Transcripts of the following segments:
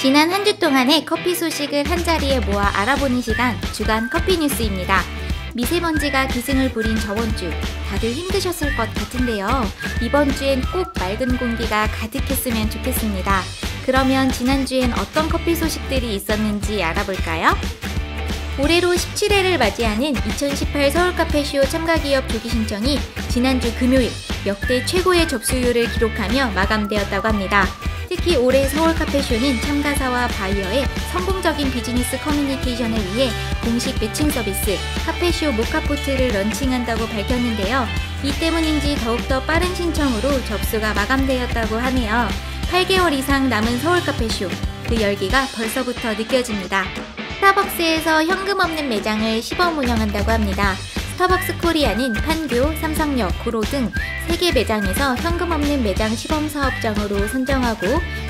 지난 한 주 동안의 커피 소식을 한자리에 모아 알아보는 시간, 주간 커피 뉴스입니다. 미세먼지가 기승을 부린 저번 주, 다들 힘드셨을 것 같은데요. 이번 주엔 꼭 맑은 공기가 가득했으면 좋겠습니다. 그러면 지난주엔 어떤 커피 소식들이 있었는지 알아볼까요? 올해로 17회를 맞이하는 2018 서울카페쇼 참가기업 조기 신청이 지난주 금요일 역대 최고의 접수율을 기록하며 마감되었다고 합니다. 특히 올해 서울카페쇼는 참가사와 바이어의 성공적인 비즈니스 커뮤니케이션을 위해 공식 매칭 서비스 카페쇼 모카포트를 런칭한다고 밝혔는데요. 이 때문인지 더욱더 빠른 신청으로 접수가 마감되었다고 하네요. 8개월 이상 남은 서울카페쇼, 그 열기가 벌써부터 느껴집니다. 스타벅스에서 현금 없는 매장을 시범 운영한다고 합니다. 스타벅스 코리아는 판교, 삼성역, 구로 등 3개 매장에서 현금 없는 매장 시범 사업장으로 선정하고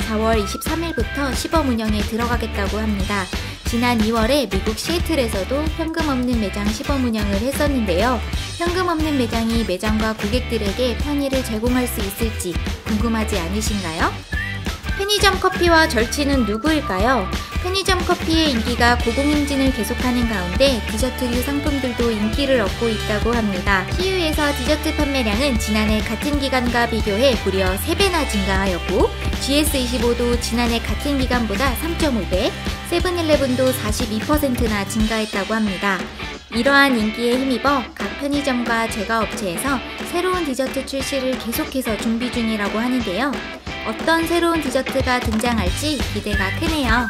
4월 23일부터 시범 운영에 들어가겠다고 합니다. 지난 2월에 미국 시애틀에서도 현금 없는 매장 시범 운영을 했었는데요. 현금 없는 매장이 매장과 고객들에게 편의를 제공할 수 있을지 궁금하지 않으신가요? 편의점 커피와 절친은 누구일까요? 편의점 커피의 인기가 고공행진을 계속하는 가운데 디저트류 상품들도 인기를 얻고 있다고 합니다. CU에서 디저트 판매량은 지난해 같은 기간과 비교해 무려 3배나 증가하였고 GS25도 지난해 같은 기간보다 3.5배, 세븐일레븐도 42%나 증가했다고 합니다. 이러한 인기에 힘입어 각 편의점과 제과업체에서 새로운 디저트 출시를 계속해서 준비 중이라고 하는데요. 어떤 새로운 디저트가 등장할지 기대가 크네요.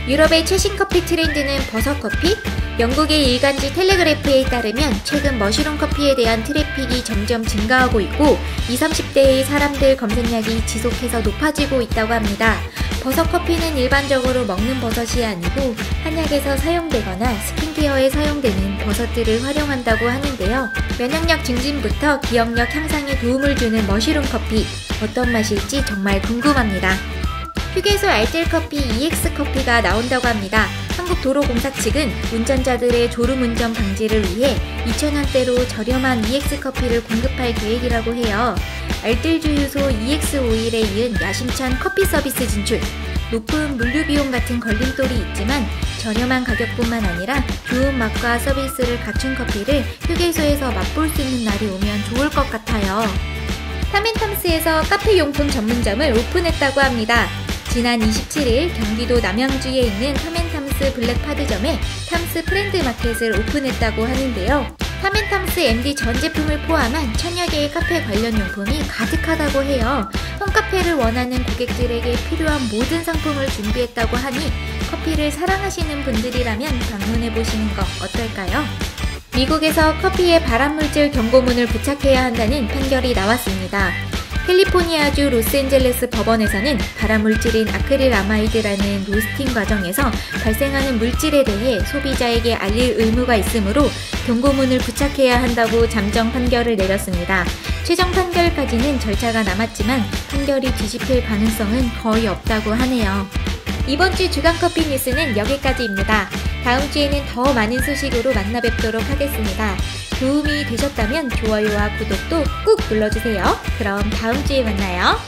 유럽의 최신 커피 트렌드는 버섯커피? 영국의 일간지 텔레그래프에 따르면 최근 머쉬룸 커피에 대한 트래픽이 점점 증가하고 있고 20, 30대의 사람들 검색량이 지속해서 높아지고 있다고 합니다. 버섯커피는 일반적으로 먹는 버섯이 아니고 한약에서 사용되거나 스킨케어에 사용되는 버섯들을 활용한다고 하는데요. 면역력 증진부터 기억력 향상에 도움을 주는 머쉬룸 커피, 어떤 맛일지 정말 궁금합니다. 휴게소 알뜰커피 EX커피가 나온다고 합니다. 한국도로공사 측은 운전자들의 졸음운전 방지를 위해 2,000원대로 저렴한 EX커피를 공급할 계획이라고 해요. 알뜰주유소 EX오일에 이은 야심찬 커피 서비스 진출. 높은 물류비용 같은 걸림돌이 있지만 저렴한 가격뿐만 아니라 좋은 맛과 서비스를 갖춘 커피를 휴게소에서 맛볼 수 있는 날이 오면 좋을 것 같아요. 탐앤탐스에서 카페용품 전문점을 오픈했다고 합니다. 지난 27일 경기도 남양주에 있는 탐앤탐스 블랙파드점에 탐스 프렌드마켓을 오픈했다고 하는데요. 탐앤탐스 MD 전 제품을 포함한 1000여 개의 카페 관련 용품이 가득하다고 해요. 홈카페를 원하는 고객들에게 필요한 모든 상품을 준비했다고 하니 커피를 사랑하시는 분들이라면 방문해보시는 거 어떨까요? 미국에서 커피에 발암물질 경고문을 부착해야 한다는 판결이 나왔습니다. 캘리포니아주 로스앤젤레스 법원에서는 발암물질인 아크릴아마이드라는 로스팅 과정에서 발생하는 물질에 대해 소비자에게 알릴 의무가 있으므로 경고문을 부착해야 한다고 잠정 판결을 내렸습니다. 최종 판결까지는 절차가 남았지만 판결이 뒤집힐 가능성은 거의 없다고 하네요. 이번 주 주간커피 뉴스는 여기까지입니다. 다음 주에는 더 많은 소식으로 만나 뵙도록 하겠습니다. 도움이 되셨다면 좋아요와 구독도 꾹 눌러주세요. 그럼 다음 주에 만나요.